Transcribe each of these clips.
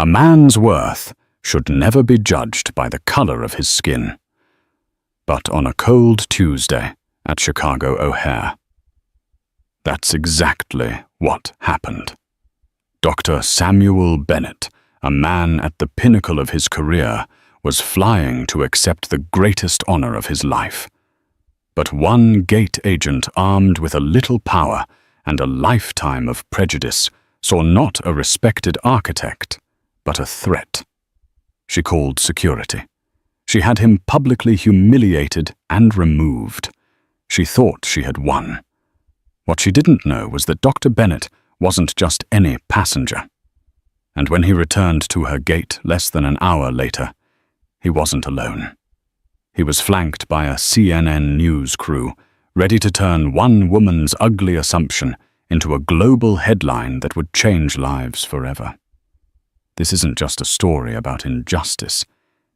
A man's worth should never be judged by the color of his skin. But on a cold Tuesday at Chicago O'Hare, that's exactly what happened. Dr. Samuel Bennett, a man at the pinnacle of his career, was flying to accept the greatest honor of his life. But one gate agent armed with a little power and a lifetime of prejudice saw not a respected architect, but a threat. She called security. She had him publicly humiliated and removed. She thought she had won. What she didn't know was that Dr. Bennett wasn't just any passenger. And when he returned to her gate less than an hour later, he wasn't alone. He was flanked by a CNN news crew, ready to turn one woman's ugly assumption into a global headline that would change lives forever. This isn't just a story about injustice.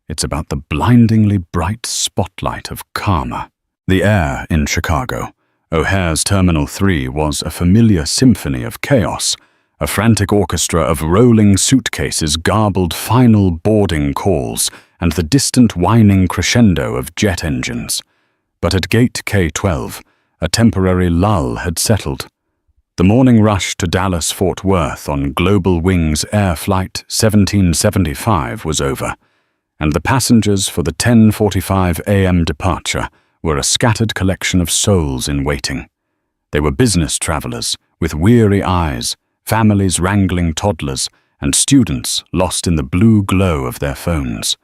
It's about the blindingly bright spotlight of karma. The air in Chicago, O'Hare's Terminal 3, was a familiar symphony of chaos, a frantic orchestra of rolling suitcases, garbled final boarding calls, and the distant whining crescendo of jet engines. But at Gate K-12, a temporary lull had settled. The morning rush to Dallas-Fort Worth on Global Wings Air Flight 1775 was over, and the passengers for the 10:45 a.m. departure were a scattered collection of souls in waiting. They were business travelers with weary eyes, families wrangling toddlers, and students lost in the blue glow of their phones.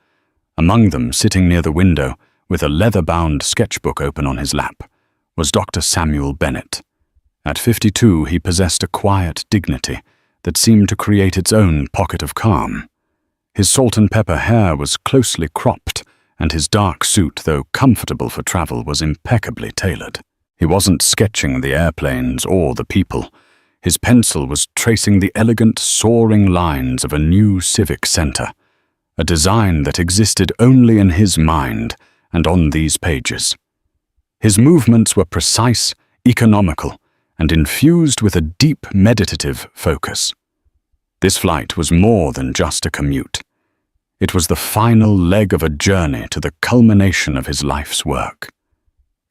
Among them, sitting near the window, with a leather-bound sketchbook open on his lap, was Dr. Samuel Bennett. At 52, he possessed a quiet dignity that seemed to create its own pocket of calm. His salt-and-pepper hair was closely cropped, and his dark suit, though comfortable for travel, was impeccably tailored. He wasn't sketching the airplanes or the people. His pencil was tracing the elegant, soaring lines of a new civic center, a design that existed only in his mind and on these pages. His movements were precise, economical, and infused with a deep meditative focus. This flight was more than just a commute. It was the final leg of a journey to the culmination of his life's work.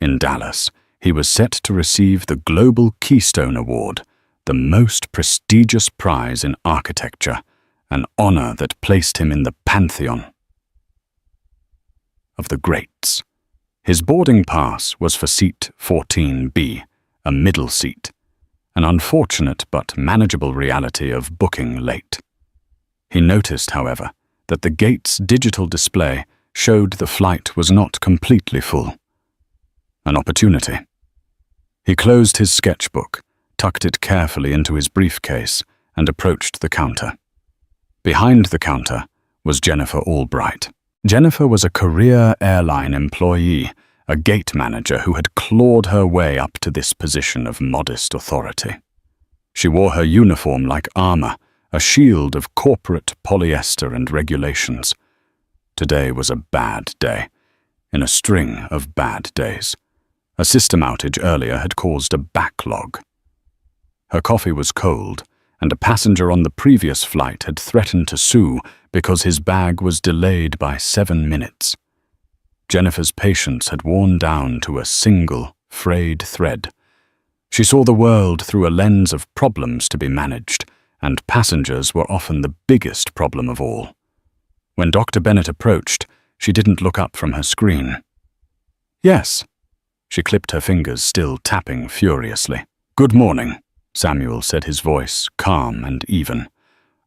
In Dallas, he was set to receive the Global Keystone Award, the most prestigious prize in architecture, an honor that placed him in the pantheon of the greats. His boarding pass was for seat 14B, a middle seat, an unfortunate but manageable reality of booking late. He noticed, however, that the gate's digital display showed the flight was not completely full. An opportunity. He closed his sketchbook, tucked it carefully into his briefcase, and approached the counter. Behind the counter was Jennifer Albright. Jennifer was a career airline employee, a gate manager who had clawed her way up to this position of modest authority. She wore her uniform like armor, a shield of corporate polyester and regulations. Today was a bad day, in a string of bad days. A system outage earlier had caused a backlog. Her coffee was cold, and a passenger on the previous flight had threatened to sue because his bag was delayed by 7 minutes. Jennifer's patience had worn down to a single, frayed thread. She saw the world through a lens of problems to be managed, and passengers were often the biggest problem of all. When Dr. Bennett approached, she didn't look up from her screen. "Yes." She clipped her fingers, still tapping furiously. "Good morning," Samuel said, his voice calm and even.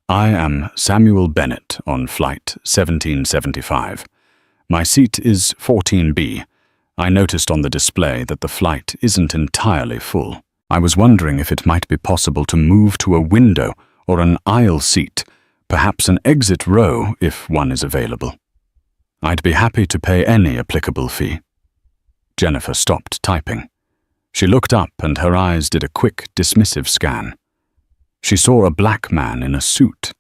"I am Samuel Bennett on flight 1775. My seat is 14B. I noticed on the display that the flight isn't entirely full. I was wondering if it might be possible to move to a window or an aisle seat, perhaps an exit row if one is available. I'd be happy to pay any applicable fee." Jennifer stopped typing. She looked up and her eyes did a quick, dismissive scan. She saw a black man in a suit.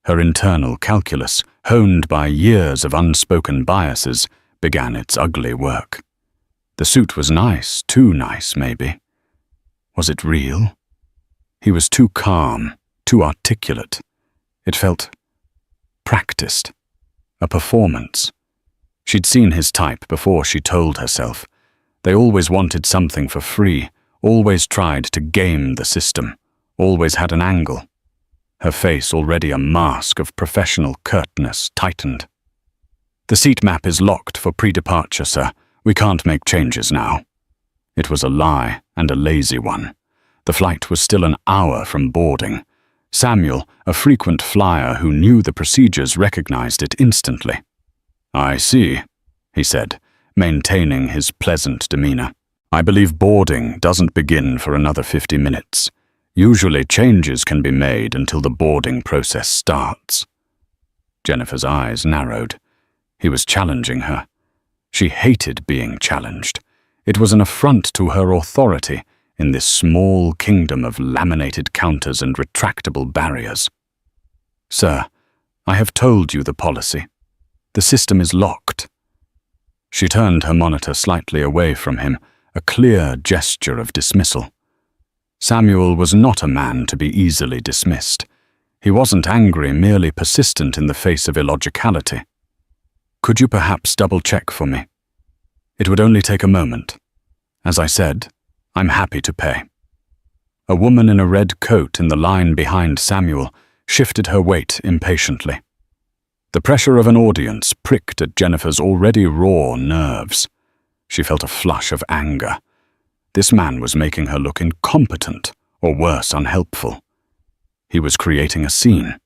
Her internal calculus, honed by years of unspoken biases, began its ugly work. The suit was nice, too nice, maybe. Was it real? He was too calm, too articulate. It felt practiced. A performance. She'd seen his type before, she told herself. They always wanted something for free, always tried to game the system, always had an angle. Her face, already a mask of professional curtness, tightened. "The seat map is locked for pre-departure, sir. We can't make changes now." It was a lie, and a lazy one. The flight was still an hour from boarding. Samuel, a frequent flyer who knew the procedures, recognized it instantly. "I see," he said, maintaining his pleasant demeanor. "I believe boarding doesn't begin for another 50 minutes. Usually changes can be made until the boarding process starts." Jennifer's eyes narrowed. He was challenging her. She hated being challenged. It was an affront to her authority in this small kingdom of laminated counters and retractable barriers. "Sir, I have told you the policy. The system is locked." She turned her monitor slightly away from him, a clear gesture of dismissal. Samuel was not a man to be easily dismissed. He wasn't angry, merely persistent in the face of illogicality. "Could you perhaps double-check for me? It would only take a moment. As I said, I'm happy to pay." A woman in a red coat in the line behind Samuel shifted her weight impatiently. The pressure of an audience pricked at Jennifer's already raw nerves. She felt a flush of anger. This man was making her look incompetent, or worse, unhelpful. He was creating a scene.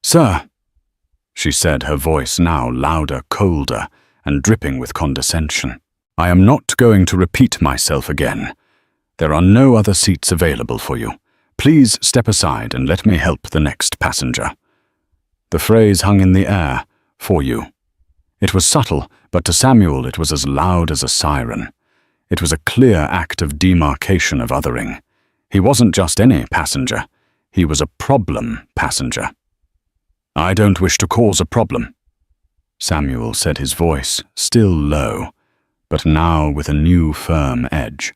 "Sir," she said, her voice now louder, colder, and dripping with condescension. "I am not going to repeat myself again. There are no other seats available for you. Please step aside and let me help the next passenger." The phrase hung in the air, "for you." It was subtle, but to Samuel it was as loud as a siren. It was a clear act of demarcation of othering. He wasn't just any passenger. He was a problem passenger. "I don't wish to cause a problem," Samuel said, his voice still low, but now with a new firm edge.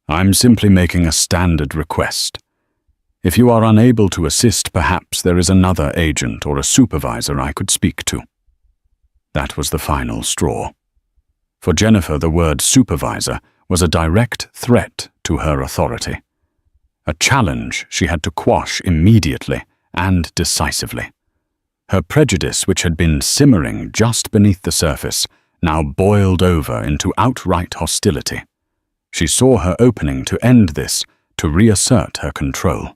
"I'm simply making a standard request. If you are unable to assist, perhaps there is another agent or a supervisor I could speak to." That was the final straw. For Jennifer, the word supervisor was a direct threat to her authority. A challenge she had to quash immediately and decisively. Her prejudice, which had been simmering just beneath the surface, now boiled over into outright hostility. She saw her opening to end this, to reassert her control.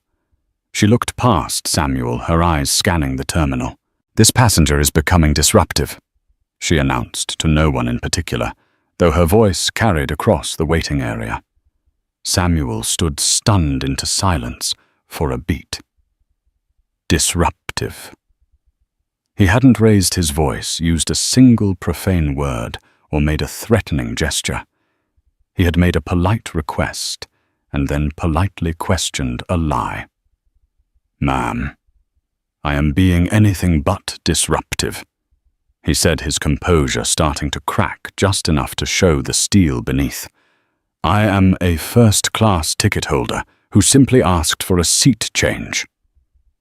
She looked past Samuel, her eyes scanning the terminal. "This passenger is becoming disruptive," she announced to no one in particular, though her voice carried across the waiting area. Samuel stood stunned into silence for a beat. Disruptive. He hadn't raised his voice, used a single profane word, or made a threatening gesture. He had made a polite request, and then politely questioned a lie. "Ma'am, I am being anything but disruptive," he said, his composure starting to crack just enough to show the steel beneath. "I am a first-class ticket holder who simply asked for a seat change."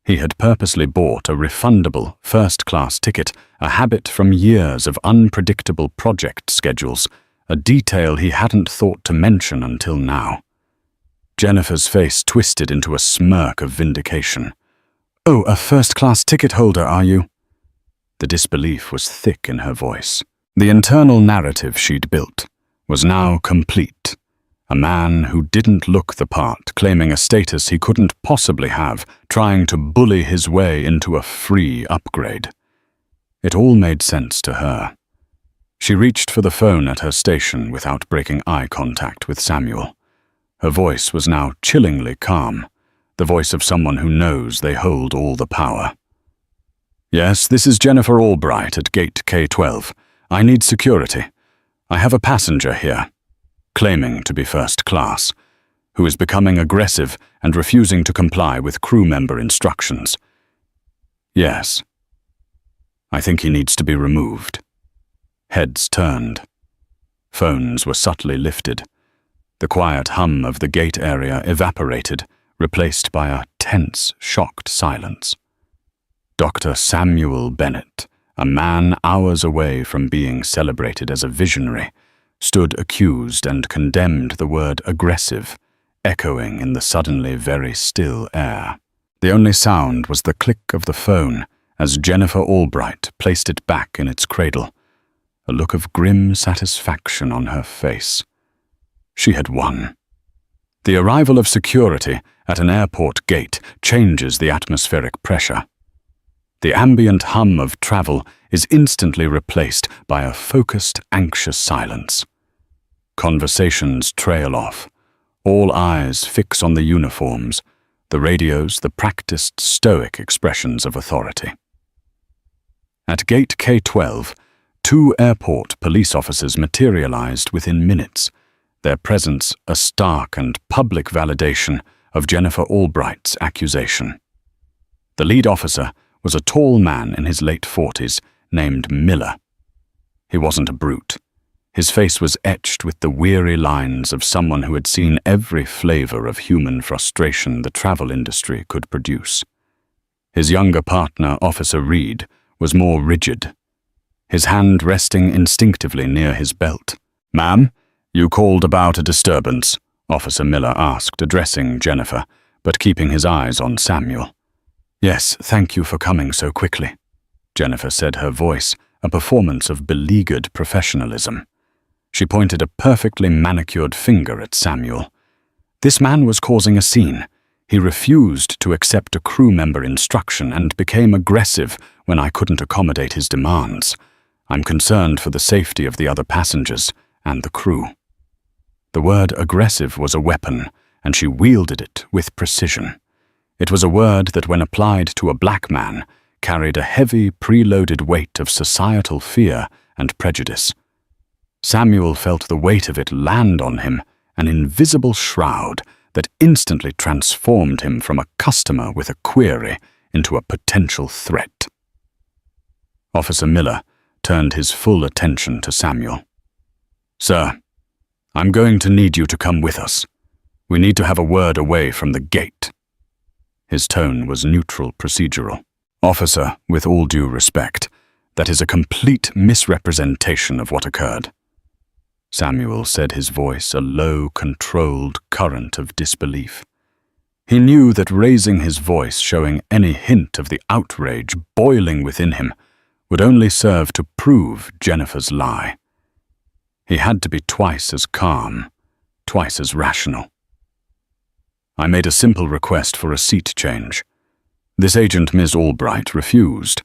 He had purposely bought a refundable first-class ticket, a habit from years of unpredictable project schedules, a detail he hadn't thought to mention until now. Jennifer's face twisted into a smirk of vindication. "Oh, a first-class ticket holder, are you?" The disbelief was thick in her voice. The internal narrative she'd built was now complete. A man who didn't look the part, claiming a status he couldn't possibly have, trying to bully his way into a free upgrade. It all made sense to her. She reached for the phone at her station without breaking eye contact with Samuel. Her voice was now chillingly calm, the voice of someone who knows they hold all the power. "Yes, this is Jennifer Albright at gate K12. I need security. I have a passenger here, claiming to be first class, who is becoming aggressive and refusing to comply with crew member instructions." "Yes. I think he needs to be removed." Heads turned. Phones were subtly lifted. The quiet hum of the gate area evaporated, replaced by a tense, shocked silence. Dr. Samuel Bennett, a man hours away from being celebrated as a visionary, stood accused and condemned, the word aggressive echoing in the suddenly very still air. The only sound was the click of the phone as Jennifer Albright placed it back in its cradle, a look of grim satisfaction on her face. She had won. The arrival of security at an airport gate changes the atmospheric pressure. The ambient hum of travel is instantly replaced by a focused, anxious silence. Conversations trail off. All eyes fix on the uniforms, the radios, the practiced, stoic expressions of authority. At Gate K-12, 2 airport police officers materialized within minutes, their presence a stark and public validation of Jennifer Albright's accusation. The lead officer was a tall man in his late 40s named Miller. He wasn't a brute. His face was etched with the weary lines of someone who had seen every flavor of human frustration the travel industry could produce. His younger partner, Officer Reed, was more rigid, his hand resting instinctively near his belt. "Ma'am, you called about a disturbance," Officer Miller asked, addressing Jennifer, but keeping his eyes on Samuel. "Yes, thank you for coming so quickly," Jennifer said, her voice a performance of beleaguered professionalism. She pointed a perfectly manicured finger at Samuel. This man was causing a scene. He refused to accept a crew member instruction and became aggressive when I couldn't accommodate his demands. I'm concerned for the safety of the other passengers and the crew. The word aggressive was a weapon, and she wielded it with precision. It was a word that, when applied to a black man, carried a heavy, preloaded weight of societal fear and prejudice. Samuel felt the weight of it land on him, an invisible shroud that instantly transformed him from a customer with a query into a potential threat. Officer Miller turned his full attention to Samuel. "Sir, I'm going to need you to come with us. We need to have a word away from the gate." His tone was neutral, procedural. "Officer, with all due respect, that is a complete misrepresentation of what occurred." Samuel said, his voice a low, controlled current of disbelief. He knew that raising his voice, showing any hint of the outrage boiling within him, would only serve to prove Jennifer's lie. He had to be twice as calm, twice as rational. "I made a simple request for a seat change. This agent, Ms. Albright, refused.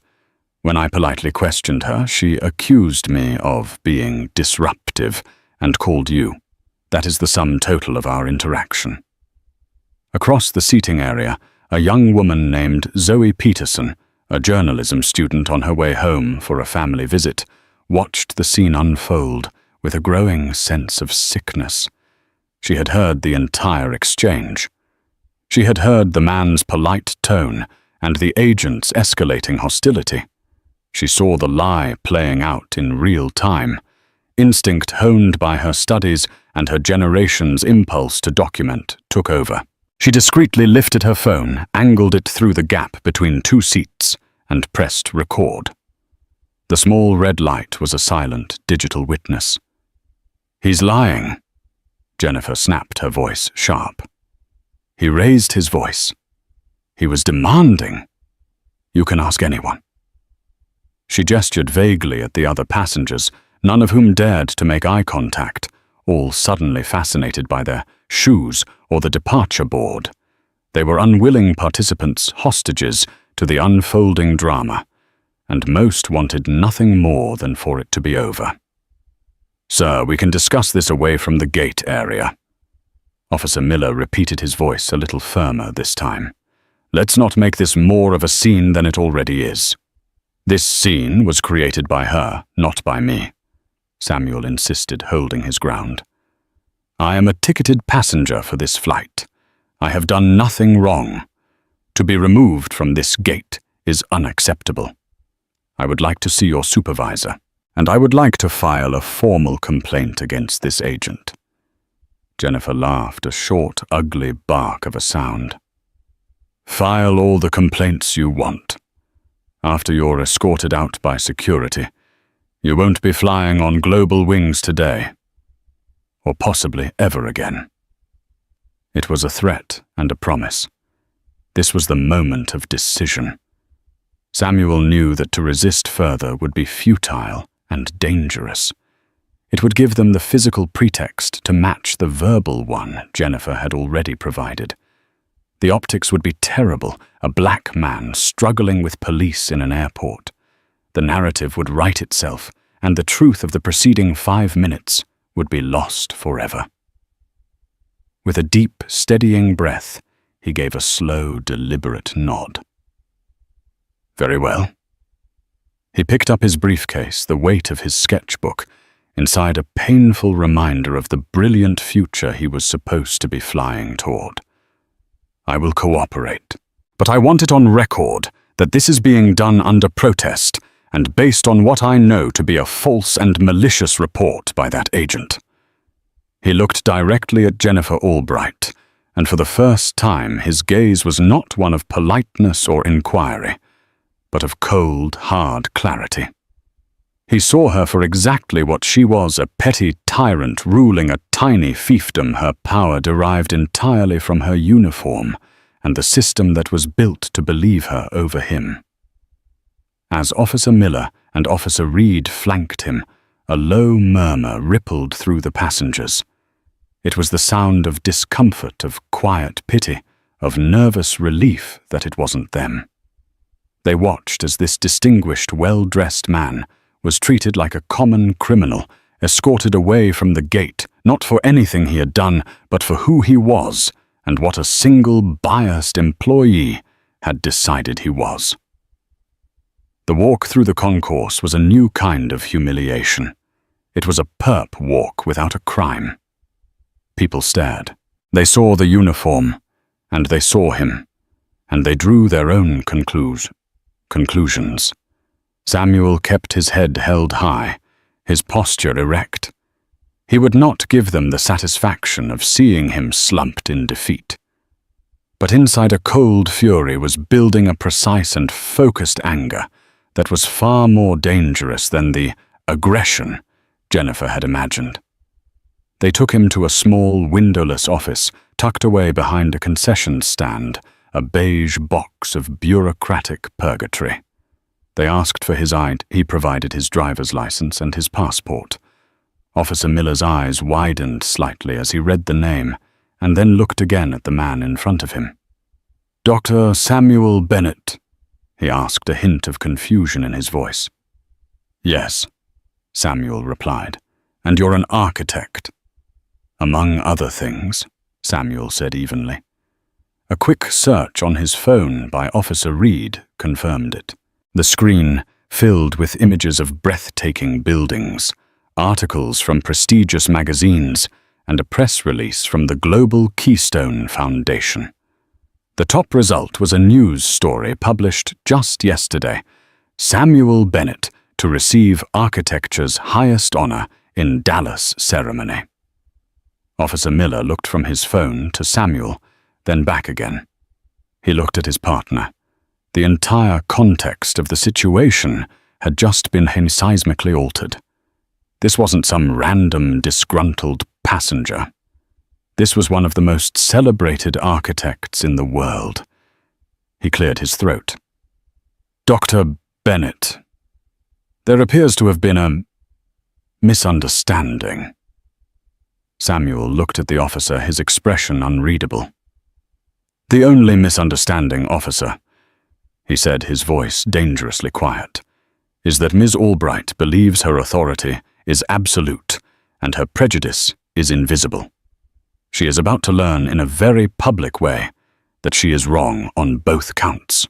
When I politely questioned her, she accused me of being disruptive and called you. That is the sum total of our interaction." Across the seating area, a young woman named Zoe Peterson, a journalism student on her way home for a family visit, watched the scene unfold with a growing sense of sickness. She had heard the entire exchange. She had heard the man's polite tone and the agent's escalating hostility. She saw the lie playing out in real time, instinct honed by her studies and her generation's impulse to document took over. She discreetly lifted her phone, angled it through the gap between 2 seats, and pressed record. The small red light was a silent, digital witness. "He's lying," Jennifer snapped, her voice sharp. He raised his voice. He was demanding. "You can ask anyone." She gestured vaguely at the other passengers, none of whom dared to make eye contact, all suddenly fascinated by their shoes or the departure board. They were unwilling participants, hostages to the unfolding drama, and most wanted nothing more than for it to be over. "Sir, we can discuss this away from the gate area." Officer Miller repeated, his voice a little firmer this time. "Let's not make this more of a scene than it already is." "This scene was created by her, not by me," Samuel insisted, holding his ground. "I am a ticketed passenger for this flight. I have done nothing wrong. To be removed from this gate is unacceptable. I would like to see your supervisor, and I would like to file a formal complaint against this agent." Jennifer laughed, a short, ugly bark of a sound. "File all the complaints you want. After you're escorted out by security, you won't be flying on global wings today, or possibly ever again. It was a threat and a promise. This was the moment of decision. Samuel knew that to resist further would be futile and dangerous. It would give them the physical pretext to match the verbal one Jennifer had already provided. The optics would be terrible, a black man struggling with police in an airport. The narrative would write itself, and the truth of the preceding 5 minutes would be lost forever. With a deep, steadying breath, he gave a slow, deliberate nod. Very well. He picked up his briefcase, the weight of his sketchbook, inside a painful reminder of the brilliant future he was supposed to be flying toward. I will cooperate, but I want it on record that this is being done under protest and based on what I know to be a false and malicious report by that agent. He looked directly at Jennifer Albright, and for the first time his gaze was not one of politeness or inquiry, but of cold, hard clarity. He saw her for exactly what she was, a petty tyrant ruling a tiny fiefdom, her power derived entirely from her uniform and the system that was built to believe her over him. As Officer Miller and Officer Reed flanked him, a low murmur rippled through the passengers. It was the sound of discomfort, of quiet pity, of nervous relief that it wasn't them. They watched as this distinguished, well-dressed man was treated like a common criminal, escorted away from the gate, not for anything he had done, but for who he was and what a single biased employee had decided he was. The walk through the concourse was a new kind of humiliation. It was a perp walk without a crime. People stared. They saw the uniform, and they saw him, and they drew their own conclusions. Samuel kept his head held high, his posture erect. He would not give them the satisfaction of seeing him slumped in defeat. But inside a cold fury was building a precise and focused anger that was far more dangerous than the aggression Jennifer had imagined. They took him to a small, windowless office tucked away behind a concession stand, a beige box of bureaucratic purgatory. They asked for his ID. He provided his driver's license and his passport. Officer Miller's eyes widened slightly as he read the name, and then looked again at the man in front of him. "Dr. Samuel Bennett?" he asked, a hint of confusion in his voice. "Yes," Samuel replied. "And you're an architect?" "Among other things," Samuel said evenly. A quick search on his phone by Officer Reed confirmed it. The screen filled with images of breathtaking buildings, articles from prestigious magazines, and a press release from the Global Keystone Foundation. The top result was a news story published just yesterday: Samuel Bennett to receive architecture's highest honor in Dallas ceremony. Officer Miller looked from his phone to Samuel, then back again. He looked at his partner. The entire context of the situation had just been seismically altered. This wasn't some random, disgruntled passenger. This was one of the most celebrated architects in the world. He cleared his throat. "Dr. Bennett, there appears to have been a misunderstanding." Samuel looked at the officer, his expression unreadable. "The only misunderstanding, officer," he said, his voice dangerously quiet, "is that Ms. Albright believes her authority is absolute and her prejudice is invisible. She is about to learn in a very public way that she is wrong on both counts."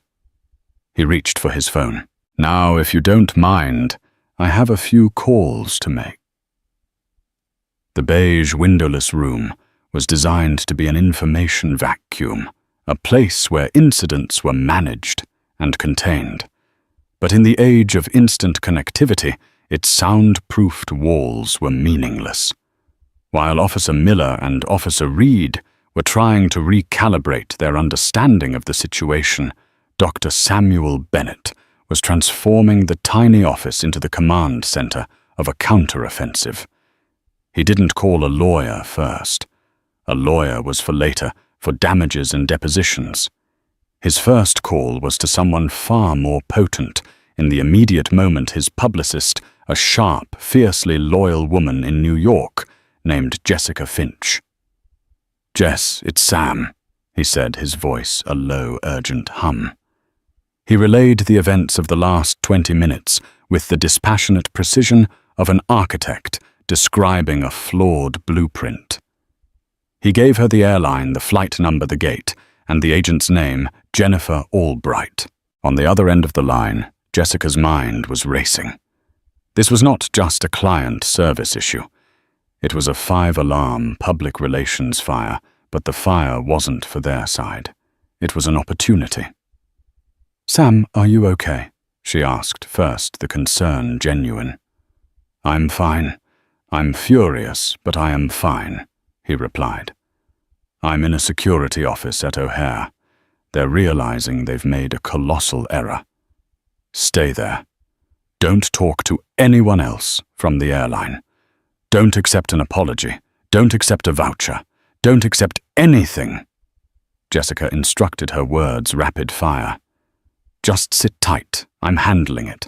He reached for his phone. "Now, if you don't mind, I have a few calls to make." The beige, windowless room was designed to be an information vacuum, a place where incidents were managed and contained. But in the age of instant connectivity, its sound-proofed walls were meaningless. While Officer Miller and Officer Reed were trying to recalibrate their understanding of the situation, Dr. Samuel Bennett was transforming the tiny office into the command center of a counteroffensive. He didn't call a lawyer first. A lawyer was for later, for damages and depositions. His first call was to someone far more potent. In the immediate moment, his publicist, a sharp, fiercely loyal woman in New York named Jessica Finch. "Jess, it's Sam," he said, his voice a low, urgent hum. He relayed the events of the last 20 minutes with the dispassionate precision of an architect describing a flawed blueprint. He gave her the airline, the flight number, the gate, and the agent's name, Jennifer Albright. On the other end of the line, Jessica's mind was racing. This was not just a client service issue. It was a 5-alarm public relations fire, but the fire wasn't for their side. It was an opportunity. "Sam, are you okay?" she asked, first the concern genuine. "I'm fine. I'm furious, but I am fine," he replied. "I'm in a security office at O'Hare. They're realizing they've made a colossal error. Stay there. Don't talk to anyone else from the airline. Don't accept an apology. Don't accept a voucher. Don't accept anything." Jessica instructed her words rapid fire. "Just sit tight. I'm handling it."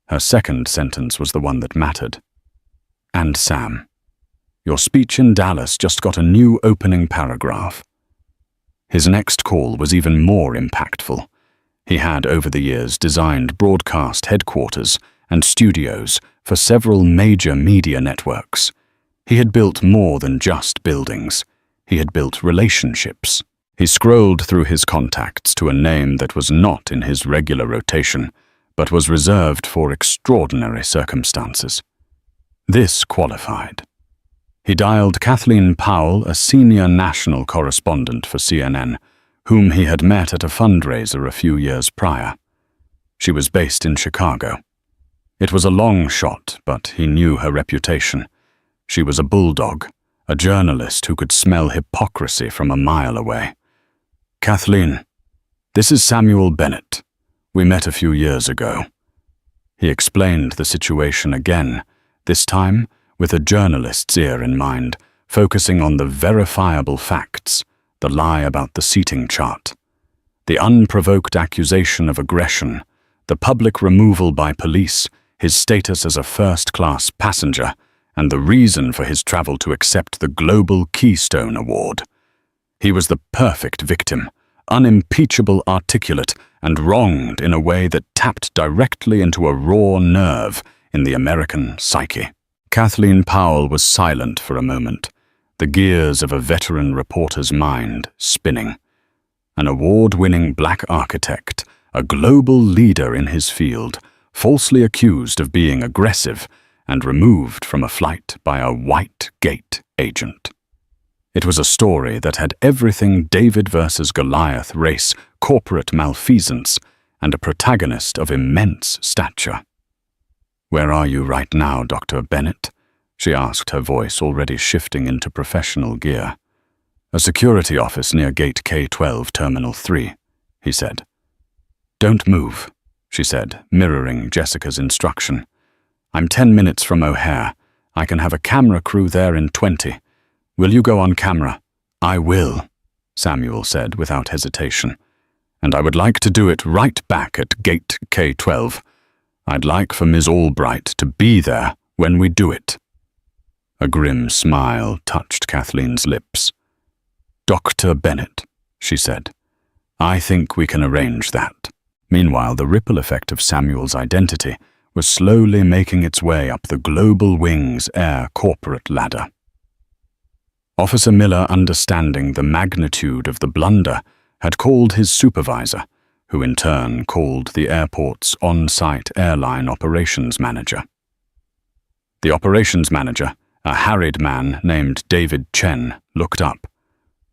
Her second sentence was the one that mattered. "And Sam, your speech in Dallas just got a new opening paragraph." His next call was even more impactful. He had, over the years, designed broadcast headquarters and studios for several major media networks. He had built more than just buildings. He had built relationships. He scrolled through his contacts to a name that was not in his regular rotation, but was reserved for extraordinary circumstances. This qualified. He dialed Kathleen Powell, a senior national correspondent for CNN, whom he had met at a fundraiser a few years prior. She was based in Chicago. It was a long shot, but he knew her reputation. She was a bulldog, a journalist who could smell hypocrisy from a mile away. "Kathleen, this is Samuel Bennett. We met a few years ago." He explained the situation again, this time with a journalist's ear in mind, focusing on the verifiable facts, the lie about the seating chart, the unprovoked accusation of aggression, the public removal by police, his status as a first-class passenger, and the reason for his travel to accept the Global Keystone Award. He was the perfect victim, unimpeachable, articulate, and wronged in a way that tapped directly into a raw nerve in the American psyche. Kathleen Powell was silent for a moment, the gears of a veteran reporter's mind spinning. An award-winning black architect, a global leader in his field, falsely accused of being aggressive and removed from a flight by a white gate agent. It was a story that had everything David versus Goliath race, corporate malfeasance, and a protagonist of immense stature. "Where are you right now, Dr. Bennett?" she asked, her voice already shifting into professional gear. "A security office near Gate K12, Terminal 3, he said. "Don't move," she said, mirroring Jessica's instruction. "I'm 10 minutes from O'Hare. I can have a camera crew there in 20. Will you go on camera?" "I will," Samuel said without hesitation. "And I would like to do it right back at Gate K12. I'd like for Ms. Albright to be there when we do it." A grim smile touched Kathleen's lips. "Dr. Bennett," she said, "I think we can arrange that." Meanwhile, the ripple effect of Samuel's identity was slowly making its way up the Global Wings Air corporate ladder. Officer Miller, understanding the magnitude of the blunder, had called his supervisor, who in turn called the airport's on-site airline operations manager. The operations manager, a harried man named David Chen, looked up.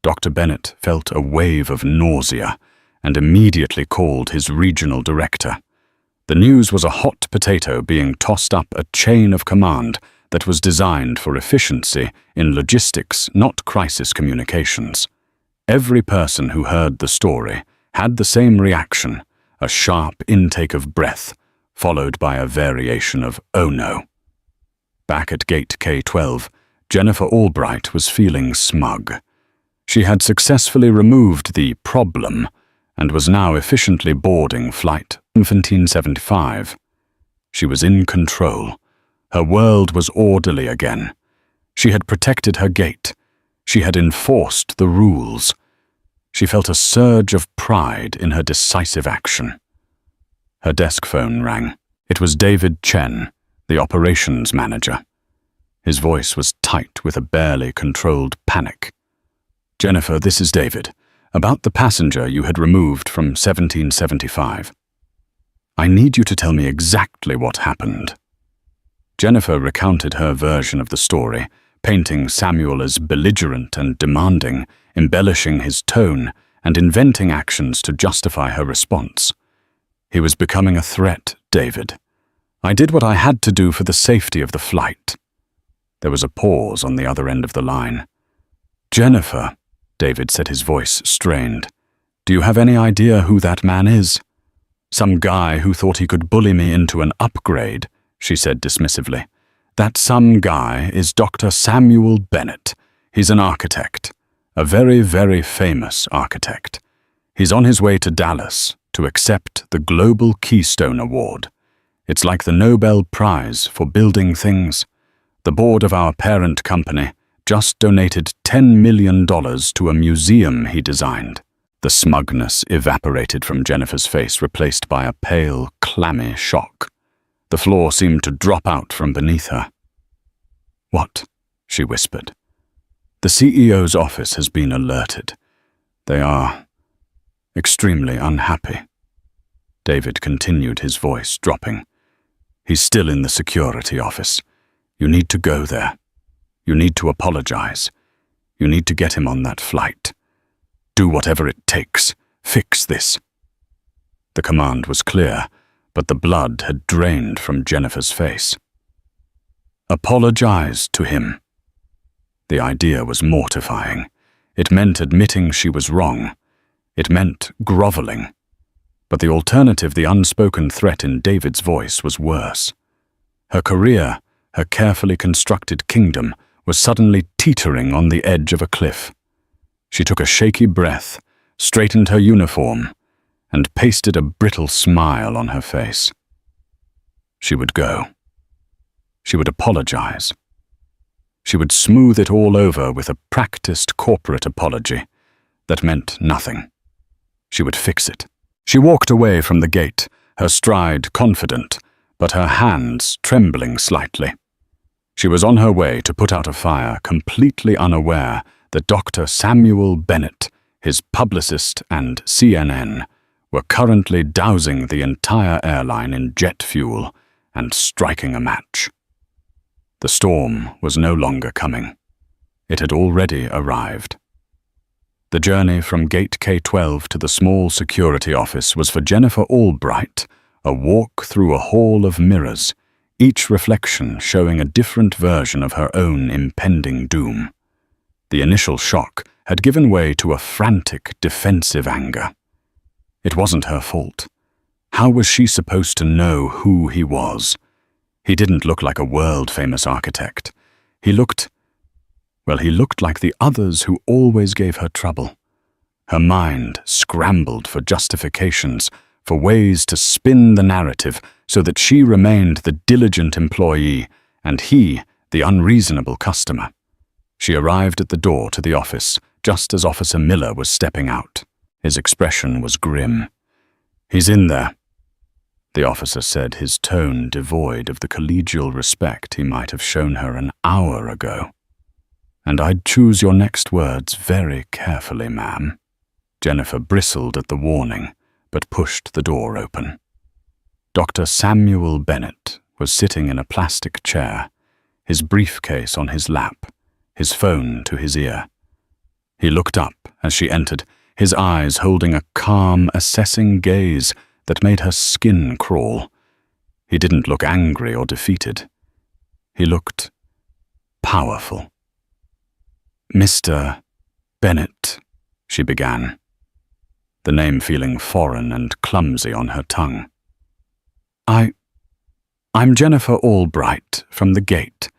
Dr. Bennett felt a wave of nausea and immediately called his regional director. The news was a hot potato being tossed up a chain of command that was designed for efficiency in logistics, not crisis communications. Every person who heard the story had the same reaction, a sharp intake of breath, followed by a variation of "oh no." Back at gate K12, Jennifer Albright was feeling smug. She had successfully removed the problem and was now efficiently boarding flight 1775. She was in control. Her world was orderly again. She had protected her gate. She had enforced the rules. She felt a surge of pride in her decisive action. Her desk phone rang. It was David Chen, the operations manager. His voice was tight with a barely controlled panic. "Jennifer, this is David. About the passenger you had removed from 1775. I need you to tell me exactly what happened." Jennifer recounted her version of the story, painting Samuel as belligerent and demanding, embellishing his tone, and inventing actions to justify her response. "He was becoming a threat, David. I did what I had to do for the safety of the flight." There was a pause on the other end of the line. "Jennifer," David said, his voice strained, "do you have any idea who that man is?" "Some guy who thought he could bully me into an upgrade," she said dismissively. "That some guy is Dr. Samuel Bennett. He's an architect, a very, very famous architect. He's on his way to Dallas to accept the Global Keystone Award. It's like the Nobel Prize for building things. The board of our parent company just donated $10 million to a museum he designed." The smugness evaporated from Jennifer's face, replaced by a pale, clammy shock. The floor seemed to drop out from beneath her. "What?" she whispered. "The CEO's office has been alerted. They are extremely unhappy." David continued, his voice dropping. "He's still in the security office. You need to go there. You need to apologize. You need to get him on that flight. Do whatever it takes. Fix this." The command was clear, but the blood had drained from Jennifer's face. Apologize to him. The idea was mortifying. It meant admitting she was wrong. It meant groveling. But the alternative, the unspoken threat in David's voice, was worse. Her career, her carefully constructed kingdom, was suddenly teetering on the edge of a cliff. She took a shaky breath, straightened her uniform, and pasted a brittle smile on her face. She would go. She would apologize. She would smooth it all over with a practiced corporate apology that meant nothing. She would fix it. She walked away from the gate, her stride confident, but her hands trembling slightly. She was on her way to put out a fire, completely unaware that Dr. Samuel Bennett, his publicist and CNN, were currently dousing the entire airline in jet fuel and striking a match. The storm was no longer coming. It had already arrived. The journey from Gate K12 to the small security office was for Jennifer Albright a walk through a hall of mirrors, each reflection showing a different version of her own impending doom. The initial shock had given way to a frantic, defensive anger. It wasn't her fault. How was she supposed to know who he was? He didn't look like a world-famous architect. He looked like the others who always gave her trouble. Her mind scrambled for justifications, for ways to spin the narrative so that she remained the diligent employee and he the unreasonable customer. She arrived at the door to the office just as Officer Miller was stepping out. His expression was grim. "He's in there," the officer said, his tone devoid of the collegial respect he might have shown her an hour ago. "And I'd choose your next words very carefully, ma'am." Jennifer bristled at the warning, but pushed the door open. Dr. Samuel Bennett was sitting in a plastic chair, his briefcase on his lap, his phone to his ear. He looked up as she entered, his eyes holding a calm, assessing gaze that made her skin crawl. He didn't look angry or defeated. He looked powerful. "Mr. Bennett," she began. the name feeling foreign and clumsy on her tongue. I'm Jennifer Albright from the gate.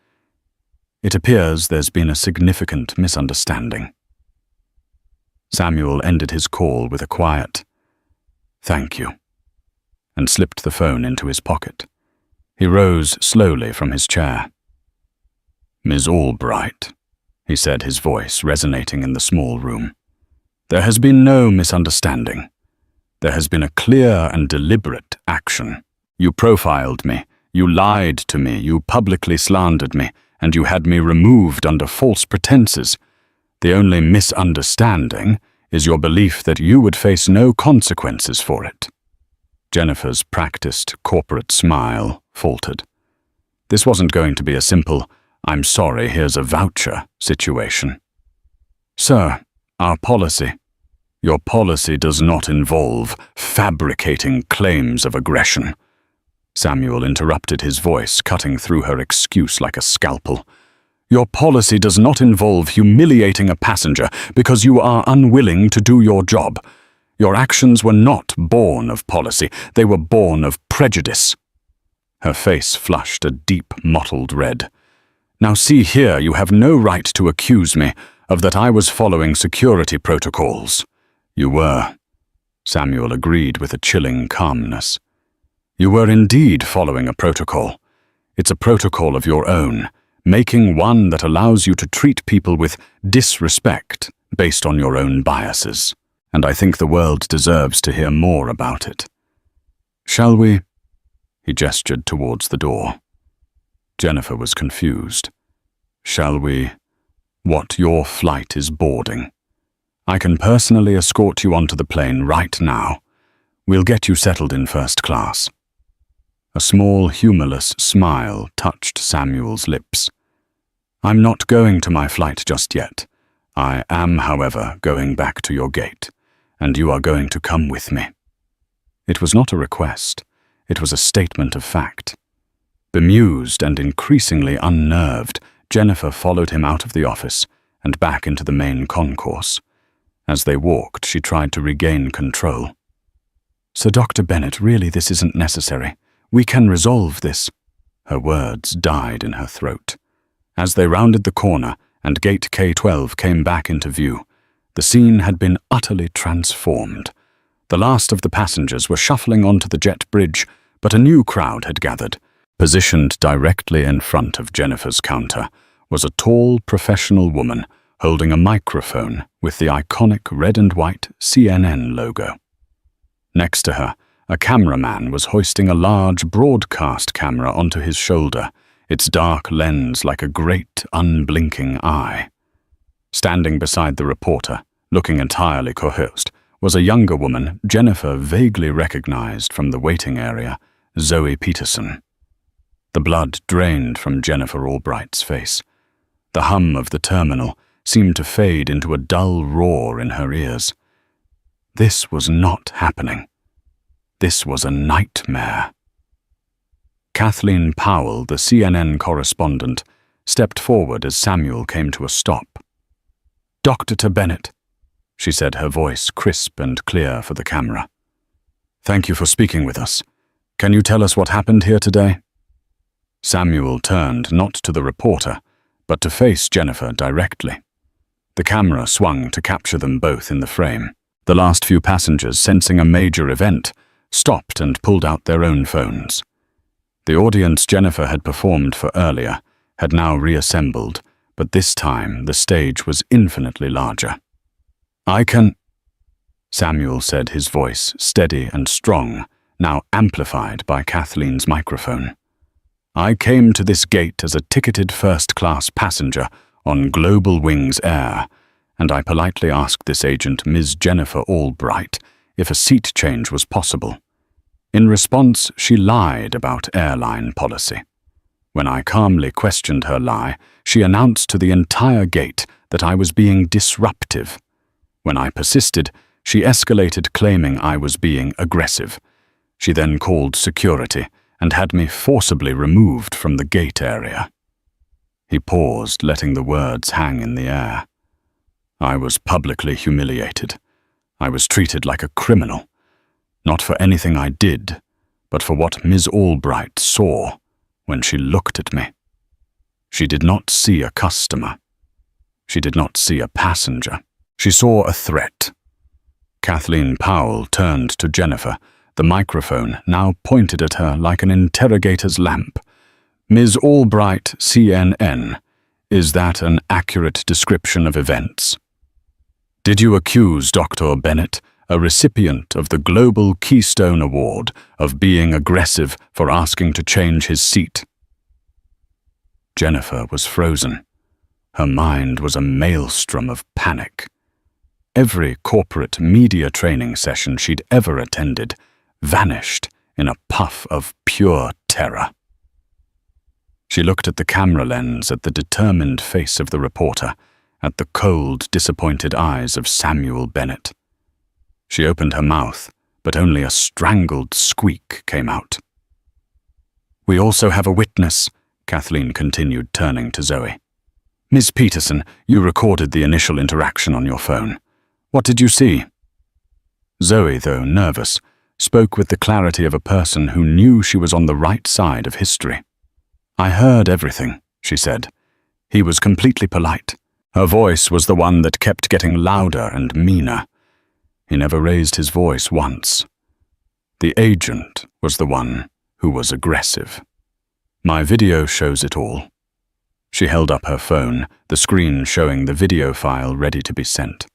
It appears there's been a significant misunderstanding. Samuel ended his call with a quiet, "Thank you," and slipped the phone into his pocket. He rose slowly from his chair. "Ms. Albright," he said, his voice resonating in the small room. "There has been no misunderstanding. There has been a clear and deliberate action. You profiled me, you lied to me, you publicly slandered me, and you had me removed under false pretenses. The only misunderstanding is your belief that you would face no consequences for it." Jennifer's practiced corporate smile faltered. This wasn't going to be a simple, "I'm sorry, here's a voucher" situation. "Sir, our policy. Your policy does not involve fabricating claims of aggression." Samuel interrupted, his voice cutting through her excuse like a scalpel. "Your policy does not involve humiliating a passenger because you are unwilling to do your job. Your actions were not born of policy, they were born of prejudice." Her face flushed a deep, mottled red. "Now see here, you have no right to accuse me of that I was following security protocols." "You were," Samuel agreed with a chilling calmness. "You were indeed following a protocol. It's a protocol of your own, making one that allows you to treat people with disrespect based on your own biases. And I think the world deserves to hear more about it. Shall we?" He gestured towards the door. Jennifer was confused. "Shall we? What, your flight is boarding? I can personally escort you onto the plane right now. We'll get you settled in first class." A small, humorless smile touched Samuel's lips. "I'm not going to my flight just yet. I am, however, going back to your gate, and you are going to come with me." It was not a request. It was a statement of fact. Bemused and increasingly unnerved, Jennifer followed him out of the office and back into the main concourse. As they walked, she tried to regain control. "Sir Dr. Bennett, really this isn't necessary. We can resolve this." Her words died in her throat. As they rounded the corner and gate K12 came back into view, the scene had been utterly transformed. The last of the passengers were shuffling onto the jet bridge, but a new crowd had gathered. Positioned directly in front of Jennifer's counter was a tall, professional woman holding a microphone with the iconic red and white CNN logo. Next to her, a cameraman was hoisting a large broadcast camera onto his shoulder, its dark lens like a great, unblinking eye. Standing beside the reporter, looking entirely coherent, was a younger woman Jennifer vaguely recognized from the waiting area, Zoe Peterson. The blood drained from Jennifer Albright's face. The hum of the terminal seemed to fade into a dull roar in her ears. This was not happening. This was a nightmare. Kathleen Powell, the CNN correspondent, stepped forward as Samuel came to a stop. "Dr. Bennett," she said, her voice crisp and clear for the camera. "Thank you for speaking with us. Can you tell us what happened here today?" Samuel turned not to the reporter, but to face Jennifer directly. The camera swung to capture them both in the frame. The last few passengers, sensing a major event, stopped and pulled out their own phones. The audience Jennifer had performed for earlier had now reassembled, but this time the stage was infinitely larger. "I can," Samuel said, his voice steady and strong, now amplified by Kathleen's microphone. "I came to this gate as a ticketed first-class passenger on Global Wings Air, and I politely asked this agent, Ms. Jennifer Albright, if a seat change was possible. In response, she lied about airline policy. When I calmly questioned her lie, she announced to the entire gate that I was being disruptive. When I persisted, she escalated, claiming I was being aggressive. She then called security and had me forcibly removed from the gate area." He paused, letting the words hang in the air. "I was publicly humiliated. I was treated like a criminal, not for anything I did, but for what Ms. Albright saw when she looked at me. She did not see a customer. She did not see a passenger. She saw a threat. Kathleen Powell turned to Jennifer, the microphone now pointed at her like an interrogator's lamp. Ms. Albright, CNN, is that an accurate description of events? Did you accuse Dr. Bennett, a recipient of the Global Keystone Award, of being aggressive for asking to change his seat? Jennifer was frozen. Her mind was a maelstrom of panic. Every corporate media training session she'd ever attended vanished in a puff of pure terror. She looked at the camera lens, at the determined face of the reporter, at the cold, disappointed eyes of Samuel Bennett. She opened her mouth, but only a strangled squeak came out. "We also have a witness," Kathleen continued, turning to Zoe. "Ms. Peterson, you recorded the initial interaction on your phone. What did you see?" Zoe, though nervous, spoke with the clarity of a person who knew she was on the right side of history. "I heard everything," she said. "He was completely polite." Her voice was the one that kept getting louder and meaner. He never raised his voice once. The agent was the one who was aggressive. "My video shows it all." She held up her phone, the screen showing the video file ready to be sent.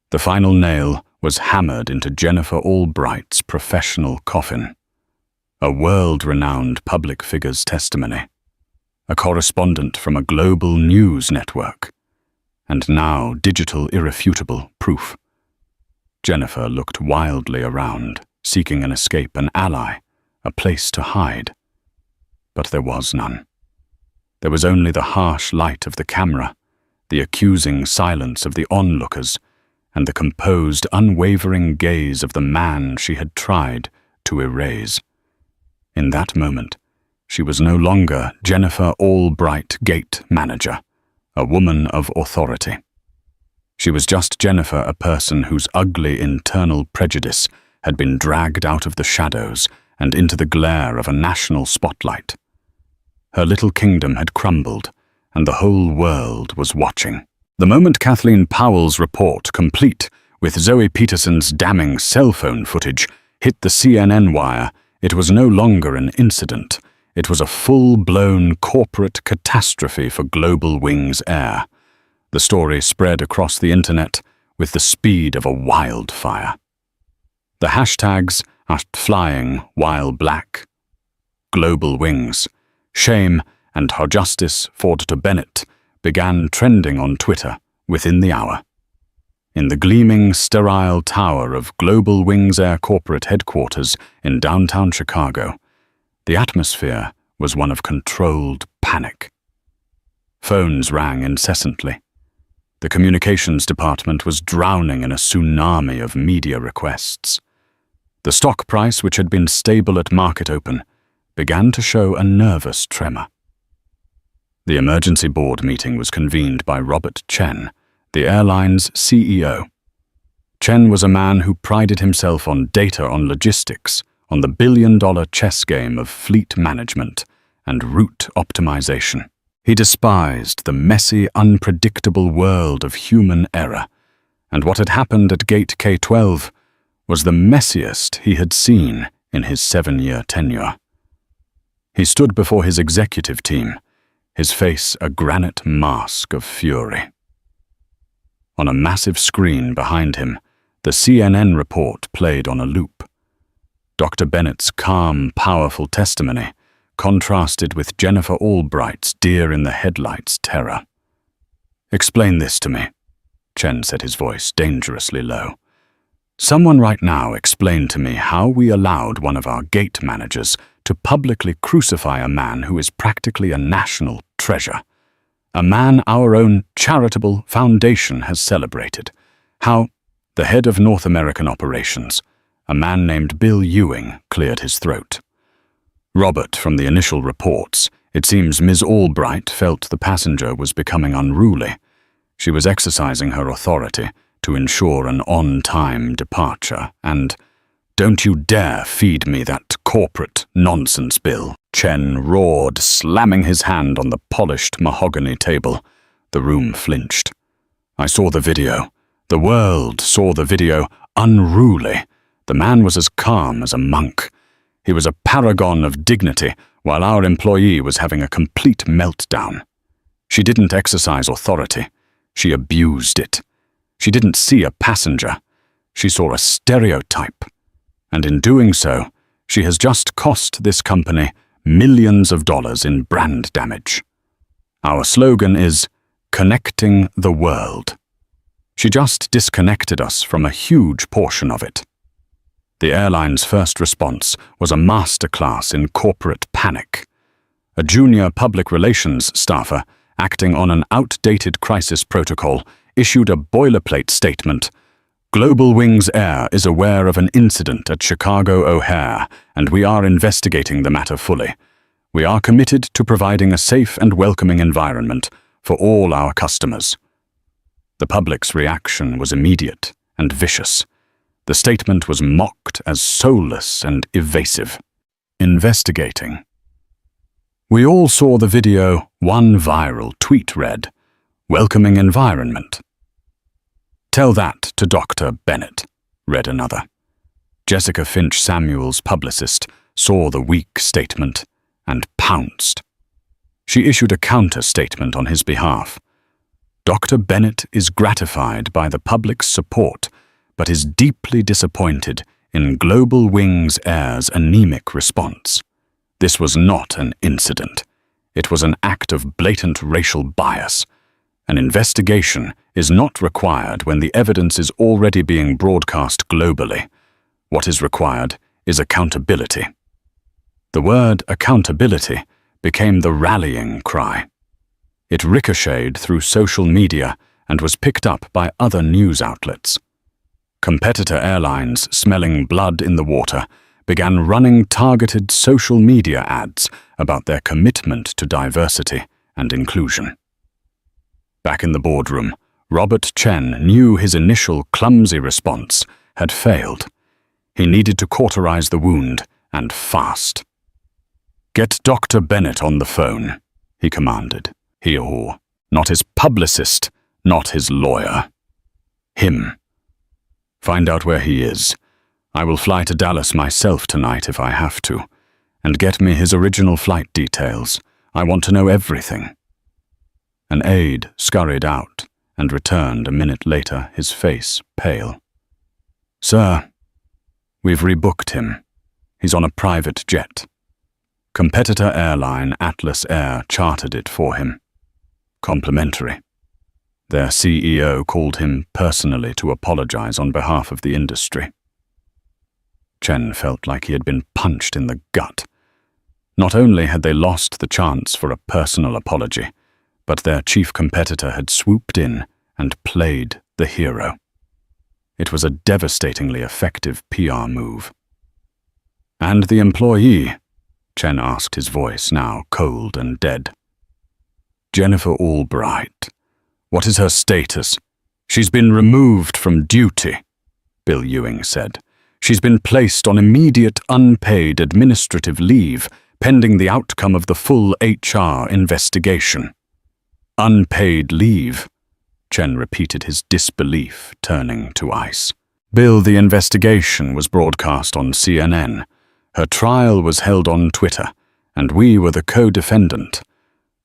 The final nail was hammered into Jennifer Albright's professional coffin. A world-renowned public figure's testimony. A correspondent from a global news network. And now digital irrefutable proof. Jennifer looked wildly around, seeking an escape, an ally, a place to hide. But there was none. There was only the harsh light of the camera, the accusing silence of the onlookers, and the composed, unwavering gaze of the man she had tried to erase. In that moment, she was no longer Jennifer Albright, gate manager, a woman of authority. She was just Jennifer, a person whose ugly internal prejudice had been dragged out of the shadows and into the glare of a national spotlight. Her little kingdom had crumbled, and the whole world was watching. The moment Kathleen Powell's report, complete with Zoe Peterson's damning cell phone footage, hit the CNN wire, it was no longer an incident. It was a full-blown corporate catastrophe for Global Wings Air. The story spread across the internet with the speed of a wildfire. The hashtags are flying while black. Global Wings, shame, and how justice for Dr. Bennett began trending on Twitter within the hour. In the gleaming, sterile tower of Global Wings Air corporate headquarters in downtown Chicago, the atmosphere was one of controlled panic. Phones rang incessantly. The communications department was drowning in a tsunami of media requests. The stock price, which had been stable at market open, began to show a nervous tremor. The emergency board meeting was convened by Robert Chen, the airline's CEO. Chen was a man who prided himself on data, on logistics, on the billion-dollar chess game of fleet management and route optimization. He despised the messy, unpredictable world of human error, and what had happened at Gate K-12 was the messiest he had seen in his 7-year tenure. He stood before his executive team, his face a granite mask of fury. On a massive screen behind him, the CNN report played on a loop. Dr. Bennett's calm, powerful testimony contrasted with Jennifer Albright's deer-in-the-headlights terror. "Explain this to me," Chen said, his voice dangerously low. "Someone right now explain to me how we allowed one of our gate managers to publicly crucify a man who is practically a national treasure, a man our own charitable foundation has celebrated. How the head of North American operations, a man named Bill Ewing, cleared his throat. Robert, from the initial reports, it seems Ms. Albright felt the passenger was becoming unruly. She was exercising her authority, to ensure an on-time departure, and "Don't you dare feed me that corporate nonsense bill," Chen roared, slamming his hand on the polished mahogany table. The room flinched. I saw the video. The world saw the video. Unruly. The man was as calm as a monk. He was a paragon of dignity, while our employee was having a complete meltdown. She didn't exercise authority. She abused it. She didn't see a passenger. She saw a stereotype. And in doing so, she has just cost this company millions of dollars in brand damage. Our slogan is, "Connecting the world." She just disconnected us from a huge portion of it. The airline's first response was a masterclass in corporate panic. A junior public relations staffer, acting on an outdated crisis protocol, issued a boilerplate statement. "Global Wings Air is aware of an incident at Chicago O'Hare, and we are investigating the matter fully. We are committed to providing a safe and welcoming environment for all our customers." The public's reaction was immediate and vicious. The statement was mocked as soulless and evasive. Investigating. We all saw the video. One viral tweet read, "Welcoming environment." "Tell that to Dr. Bennett," read another. Jessica Finch Samuel's publicist saw the weak statement and pounced. She issued a counter-statement on his behalf. "Dr. Bennett is gratified by the public's support, but is deeply disappointed in Global Wings Air's anemic response. This was not an incident. It was an act of blatant racial bias. An investigation is not required when the evidence is already being broadcast globally. What is required is accountability." The word accountability became the rallying cry. It ricocheted through social media and was picked up by other news outlets. Competitor airlines, smelling blood in the water, began running targeted social media ads about their commitment to diversity and inclusion. Back in the boardroom, Robert Chen knew his initial clumsy response had failed. He needed to cauterize the wound, and fast. "Get Dr. Bennett on the phone," he commanded. He or not his publicist, not his lawyer. Him. "Find out where he is. I will fly to Dallas myself tonight if I have to, and get me his original flight details. I want to know everything." An aide scurried out and returned a minute later, his face pale. "Sir, we've rebooked him. He's on a private jet. Competitor airline Atlas Air chartered it for him. Complimentary. Their CEO called him personally to apologize on behalf of the industry." Chen felt like he had been punched in the gut. Not only had they lost the chance for a personal apology, but their chief competitor had swooped in and played the hero. It was a devastatingly effective PR move. "And the employee?" Chen asked, his voice now cold and dead. "Jennifer Albright. What is her status?" "She's been removed from duty," Bill Ewing said. "She's been placed on immediate unpaid administrative leave pending the outcome of the full HR investigation." "Unpaid leave?" Chen repeated his disbelief, turning to ice. "Bill, the investigation was broadcast on CNN. Her trial was held on Twitter, and we were the co-defendant.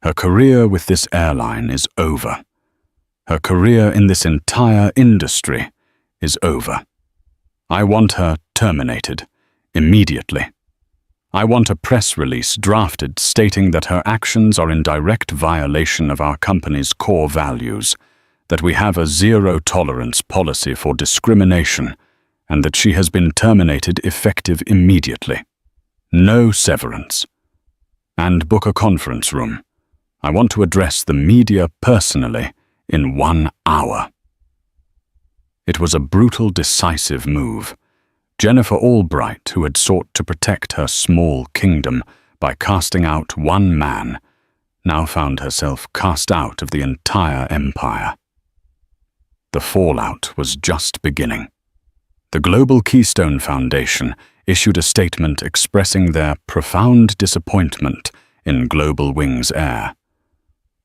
Her career with this airline is over. Her career in this entire industry is over. I want her terminated, immediately. I want a press release drafted stating that her actions are in direct violation of our company's core values, that we have a zero-tolerance policy for discrimination, and that she has been terminated effective immediately. No severance. And book a conference room. I want to address the media personally in 1 hour." It was a brutal, decisive move. Jennifer Albright, who had sought to protect her small kingdom by casting out one man, now found herself cast out of the entire empire. the fallout was just beginning. The Global Keystone Foundation issued a statement expressing their profound disappointment in Global Wings Air.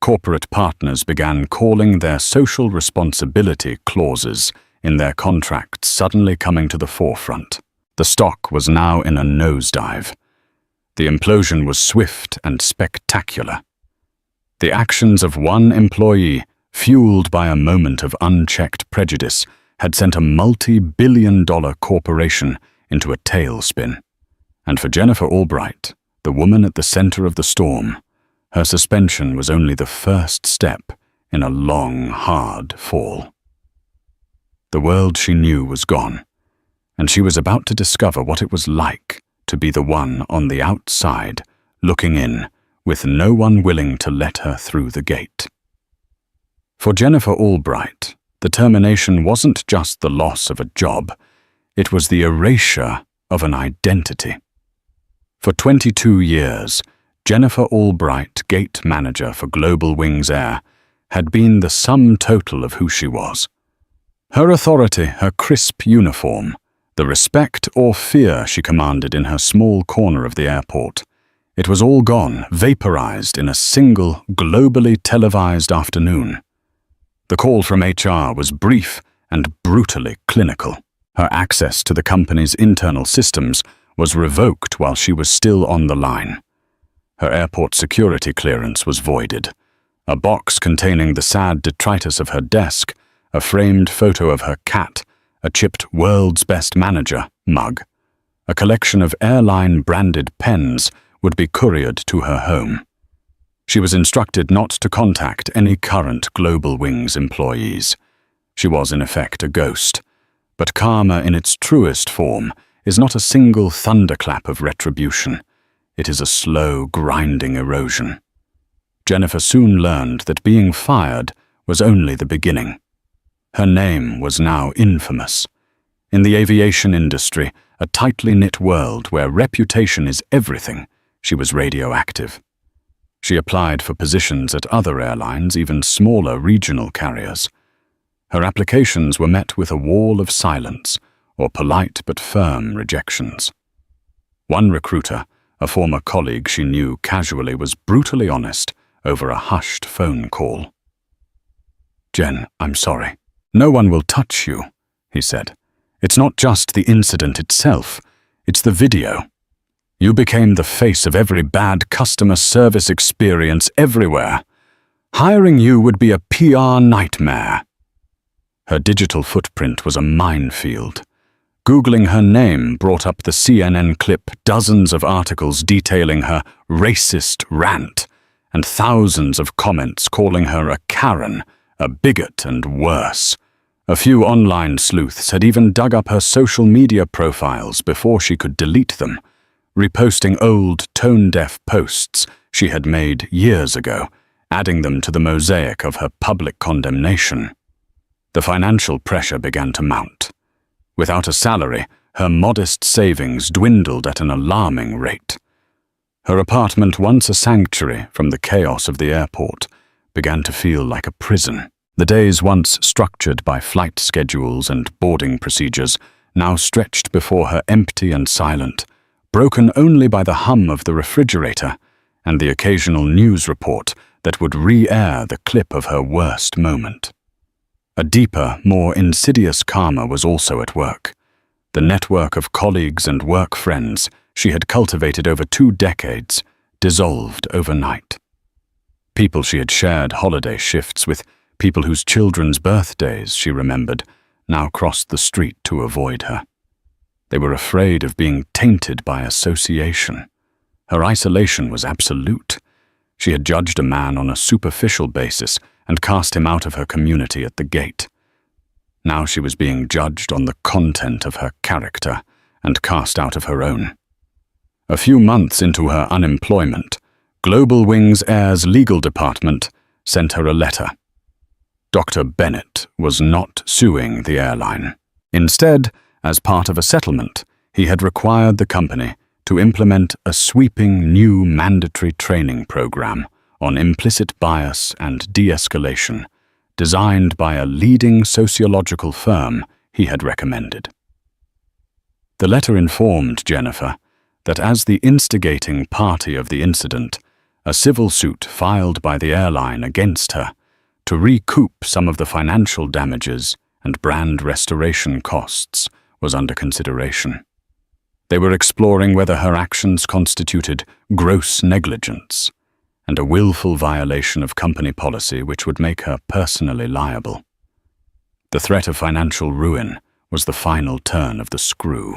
Corporate partners began calling their social responsibility clauses in their contracts suddenly coming to the forefront. The stock was now in a nosedive. The implosion was swift and spectacular. The actions of one employee, fueled by a moment of unchecked prejudice, had sent a multi-billion-dollar corporation into a tailspin. And for Jennifer Albright, the woman at the center of the storm, her suspension was only the first step in a long, hard fall. The world she knew was gone, and she was about to discover what it was like to be the one on the outside, looking in, with no one willing to let her through the gate. For Jennifer Albright, the termination wasn't just the loss of a job, it was the erasure of an identity. For 22 years, Jennifer Albright, gate manager for Global Wings Air, had been the sum total of who she was. Her authority, her crisp uniform, the respect or fear she commanded in her small corner of the airport, it was all gone, vaporized in a single, globally televised afternoon. The call from HR was brief and brutally clinical. Her access to the company's internal systems was revoked while she was still on the line. Her airport security clearance was voided. A box containing the sad detritus of her desk, a framed photo of her cat, a chipped World's Best Manager mug, a collection of Airline-branded pens would be couriered to her home. She was instructed not to contact any current Global Wings employees. She was in effect a ghost, but karma in its truest form is not a single thunderclap of retribution. It is a slow, grinding erosion. Jennifer soon learned that being fired was only the beginning. Her name was now infamous. In the aviation industry, a tightly knit world where reputation is everything, she was radioactive. She applied for positions at other airlines, even smaller regional carriers. Her applications were met with a wall of silence, or polite but firm rejections. One recruiter, a former colleague she knew casually, was brutally honest over a hushed phone call. "Jen, I'm sorry. No one will touch you," he said. "It's not just the incident itself, it's the video. You became the face of every bad customer service experience everywhere. Hiring you would be a PR nightmare." Her digital footprint was a minefield. Googling her name brought up the CNN clip, dozens of articles detailing her racist rant, and thousands of comments calling her a Karen, a bigot, and worse. A few online sleuths had even dug up her social media profiles before she could delete them, reposting old, tone-deaf posts she had made years ago, adding them to the mosaic of her public condemnation. The financial pressure began to mount. Without a salary, her modest savings dwindled at an alarming rate. Her apartment, once a sanctuary from the chaos of the airport, began to feel like a prison. The days once structured by flight schedules and boarding procedures now stretched before her empty and silent, broken only by the hum of the refrigerator and the occasional news report that would re-air the clip of her worst moment. A deeper, more insidious karma was also at work. The network of colleagues and work friends she had cultivated over 2 decades dissolved overnight. People she had shared holiday shifts with, people whose children's birthdays she remembered, now crossed the street to avoid her. They were afraid of being tainted by association. Her isolation was absolute. She had judged a man on a superficial basis and cast him out of her community at the gate. Now she was being judged on the content of her character and cast out of her own. A few months into her unemployment, Global Wings Air's legal department sent her a letter. Dr. Bennett was not suing the airline. Instead, as part of a settlement, he had required the company to implement a sweeping new mandatory training program on implicit bias and de-escalation designed by a leading sociological firm he had recommended. The letter informed Jennifer that as the instigating party of the incident, a civil suit filed by the airline against her to recoup some of the financial damages and brand restoration costs was under consideration. They were exploring whether her actions constituted gross negligence and a willful violation of company policy which would make her personally liable. The threat of financial ruin was the final turn of the screw.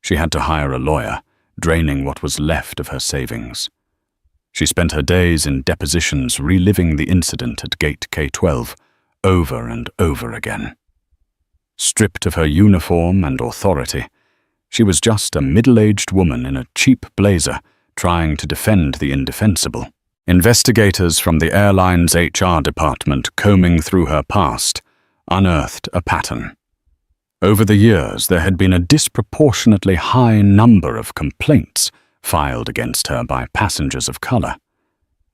She had to hire a lawyer, draining what was left of her savings. She spent her days in depositions reliving the incident at Gate K-12 over and over again. Stripped of her uniform and authority, she was just a middle-aged woman in a cheap blazer trying to defend the indefensible. Investigators from the airline's HR department combing through her past unearthed a pattern. Over the years, there had been a disproportionately high number of complaints filed against her by passengers of color.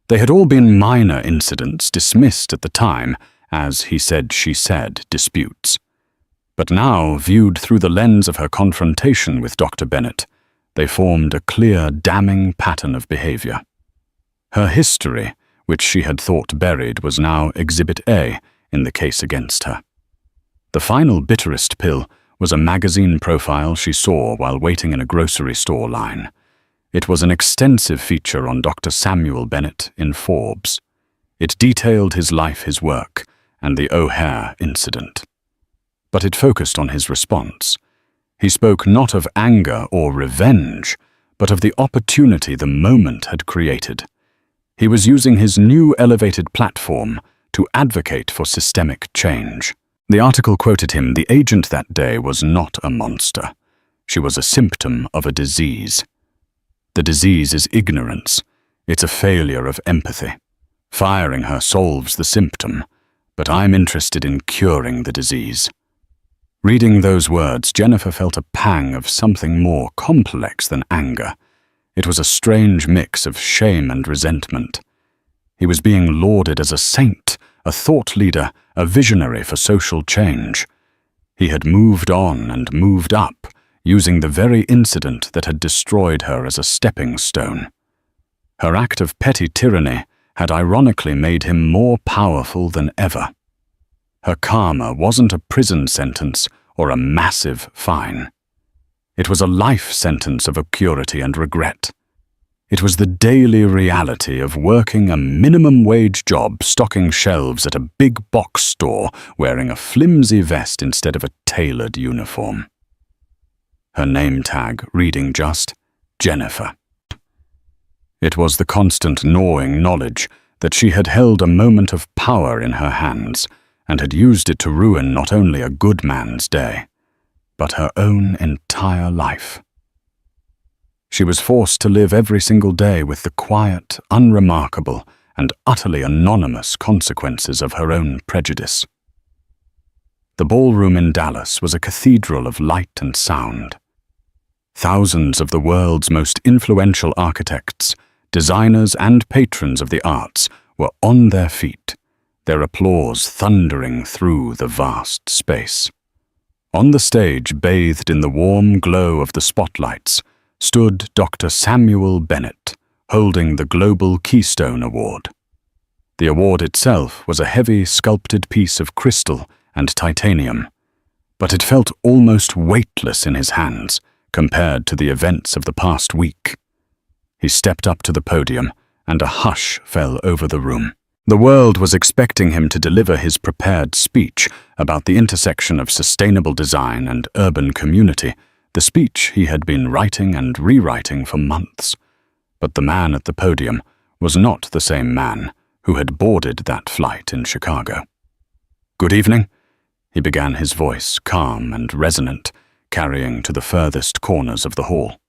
They had all been minor incidents dismissed at the time as he said, she said disputes. But now, viewed through the lens of her confrontation with Dr. Bennett, they formed a clear, damning pattern of behavior. Her history, which she had thought buried, was now Exhibit A in the case against her. The final bitterest pill was a magazine profile she saw while waiting in a grocery store line. It was an extensive feature on Dr. Samuel Bennett in Forbes. It detailed his life, his work, and the O'Hare incident. But it focused on his response. He spoke not of anger or revenge, but of the opportunity the moment had created. He was using his new elevated platform to advocate for systemic change. The article quoted him, "The agent that day was not a monster. She was a symptom of a disease. The disease is ignorance. It's a failure of empathy. Firing her solves the symptom, but I'm interested in curing the disease." Reading those words, Jennifer felt a pang of something more complex than anger. It was a strange mix of shame and resentment. He was being lauded as a saint, a thought leader, a visionary for social change. He had moved on and moved up, using the very incident that had destroyed her as a stepping stone. Her act of petty tyranny had ironically made him more powerful than ever. Her karma wasn't a prison sentence or a massive fine. It was a life sentence of obscurity and regret. It was the daily reality of working a minimum wage job stocking shelves at a big box store wearing a flimsy vest instead of a tailored uniform. Her name tag reading just Jennifer. It was the constant gnawing knowledge that she had held a moment of power in her hands and had used it to ruin not only a good man's day, but her own entire life. She was forced to live every single day with the quiet, unremarkable, and utterly anonymous consequences of her own prejudice. The ballroom in Dallas was a cathedral of light and sound. Thousands of the world's most influential architects, designers, and patrons of the arts were on their feet, their applause thundering through the vast space. On the stage, bathed in the warm glow of the spotlights, stood Dr. Samuel Bennett, holding the Global Keystone Award. The award itself was a heavy, sculpted piece of crystal and titanium, but it felt almost weightless in his hands compared to the events of the past week. He stepped up to the podium, and a hush fell over the room. The world was expecting him to deliver his prepared speech about the intersection of sustainable design and urban community, the speech he had been writing and rewriting for months. But the man at the podium was not the same man who had boarded that flight in Chicago. "Good evening," he began, his voice calm and resonant, carrying to the furthest corners of the hall.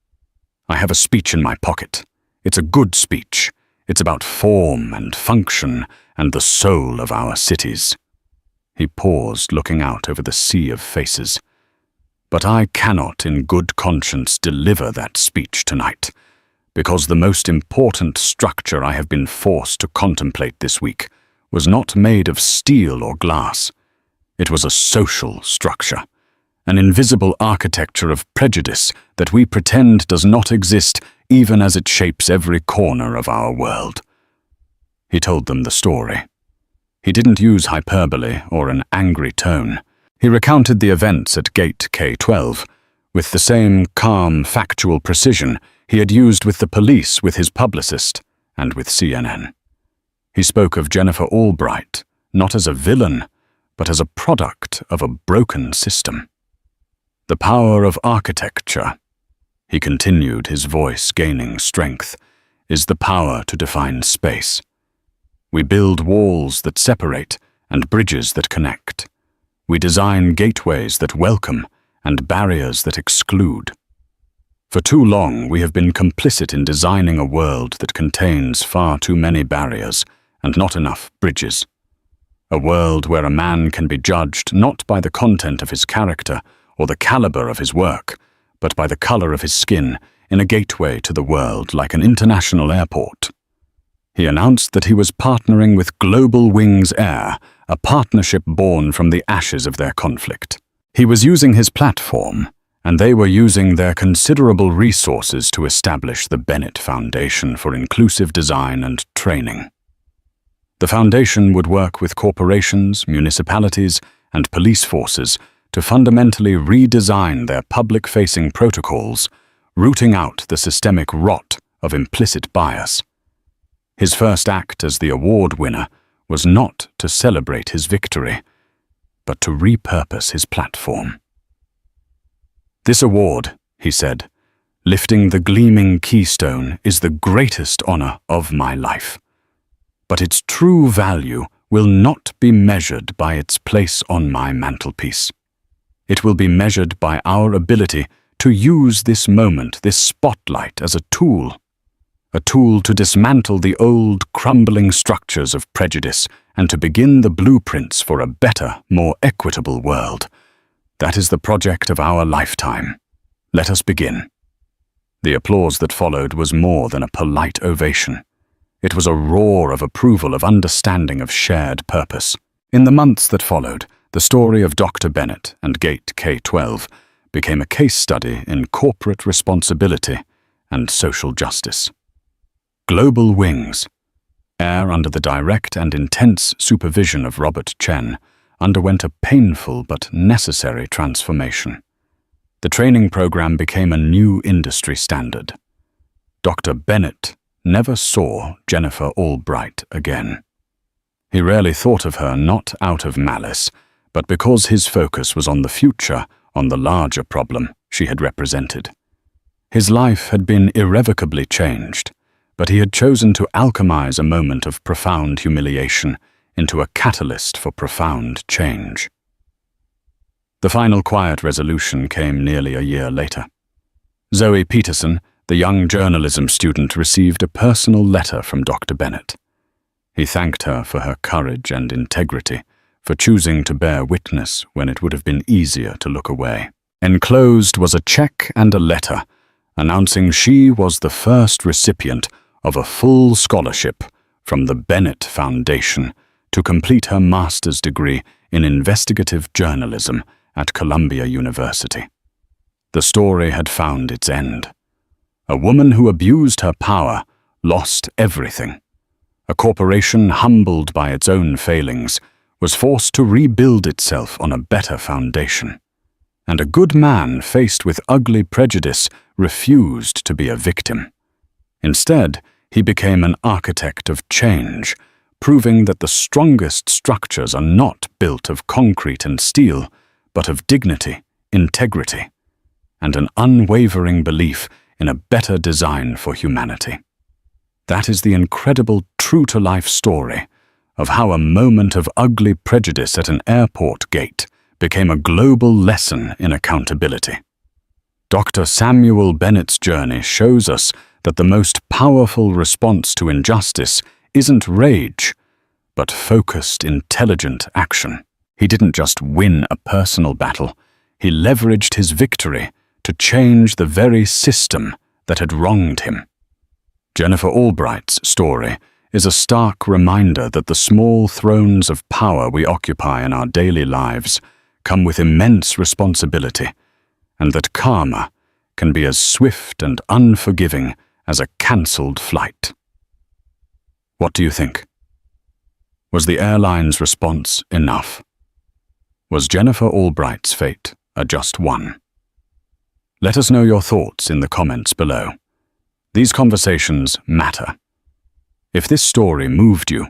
"I have a speech in my pocket. It's a good speech. It's about form and function and the soul of our cities." He paused, looking out over the sea of faces. "But I cannot in good conscience deliver that speech tonight, because the most important structure I have been forced to contemplate this week was not made of steel or glass. It was a social structure, an invisible architecture of prejudice that we pretend does not exist even as it shapes every corner of our world. He told them the story. He didn't use hyperbole or an angry tone. He recounted the events at Gate K-12 with the same calm, factual precision he had used with the police, with his publicist, and with CNN. He spoke of Jennifer Albright not as a villain, but as a product of a broken system. The power of architecture, he continued, his voice gaining strength, is the power to define space. We build walls that separate and bridges that connect. We design gateways that welcome and barriers that exclude. For too long, we have been complicit in designing a world that contains far too many barriers and not enough bridges. A world where a man can be judged not by the content of his character or the caliber of his work, but by the color of his skin in a gateway to the world like an international airport. He announced that he was partnering with Global Wings Air, a partnership born from the ashes of their conflict. He was using his platform, and they were using their considerable resources to establish the Bennett Foundation for Inclusive Design and Training. The foundation would work with corporations, municipalities, and police forces to fundamentally redesign their public-facing protocols, rooting out the systemic rot of implicit bias. His first act as the award winner was not to celebrate his victory, but to repurpose his platform. "This award," he said, "lifting the gleaming keystone, is the greatest honor of my life. But its true value will not be measured by its place on my mantelpiece. It will be measured by our ability to use this moment, this spotlight, as a tool to dismantle the old, crumbling structures of prejudice and to begin the blueprints for a better, more equitable world. That is the project of our lifetime. Let us begin." The applause that followed was more than a polite ovation. It was a roar of approval, of understanding, of shared purpose. In the months that followed, the story of Dr. Bennett and Gate K-12 became a case study in corporate responsibility and social justice. Global Wings Air, under the direct and intense supervision of Robert Chen, underwent a painful but necessary transformation. The training program became a new industry standard. Dr. Bennett never saw Jennifer Albright again. He rarely thought of her, not out of malice, but because his focus was on the future, on the larger problem she had represented. His life had been irrevocably changed, but he had chosen to alchemize a moment of profound humiliation into a catalyst for profound change. The final quiet resolution came nearly a year later. Zoe Peterson, the young journalism student, received a personal letter from Dr. Bennett. He thanked her for her courage and integrity, for choosing to bear witness when it would have been easier to look away. Enclosed was a check and a letter announcing she was the first recipient of a full scholarship from the Bennett Foundation to complete her master's degree in investigative journalism at Columbia University. The story had found its end. A woman who abused her power lost everything. A corporation humbled by its own failings was forced to rebuild itself on a better foundation. And a good man faced with ugly prejudice refused to be a victim. Instead, he became an architect of change, proving that the strongest structures are not built of concrete and steel, but of dignity, integrity, and an unwavering belief in a better design for humanity. That is the incredible true-to-life story of how a moment of ugly prejudice at an airport gate became a global lesson in accountability. Dr. Samuel Bennett's journey shows us that the most powerful response to injustice isn't rage, but focused, intelligent action. He didn't just win a personal battle, he leveraged his victory to change the very system that had wronged him. Jennifer Albright's story is a stark reminder that the small thrones of power we occupy in our daily lives come with immense responsibility, and that karma can be as swift and unforgiving as a cancelled flight. What do you think? Was the airline's response enough? Was Jennifer Albright's fate a just one? Let us know your thoughts in the comments below. These conversations matter. If this story moved you,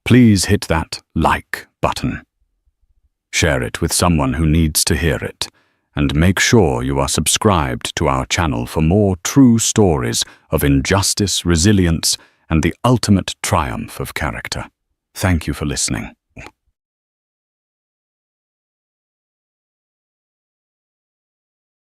please hit that like button. Share it with someone who needs to hear it, and make sure you are subscribed to our channel for more true stories of injustice, resilience, and the ultimate triumph of character. Thank you for listening.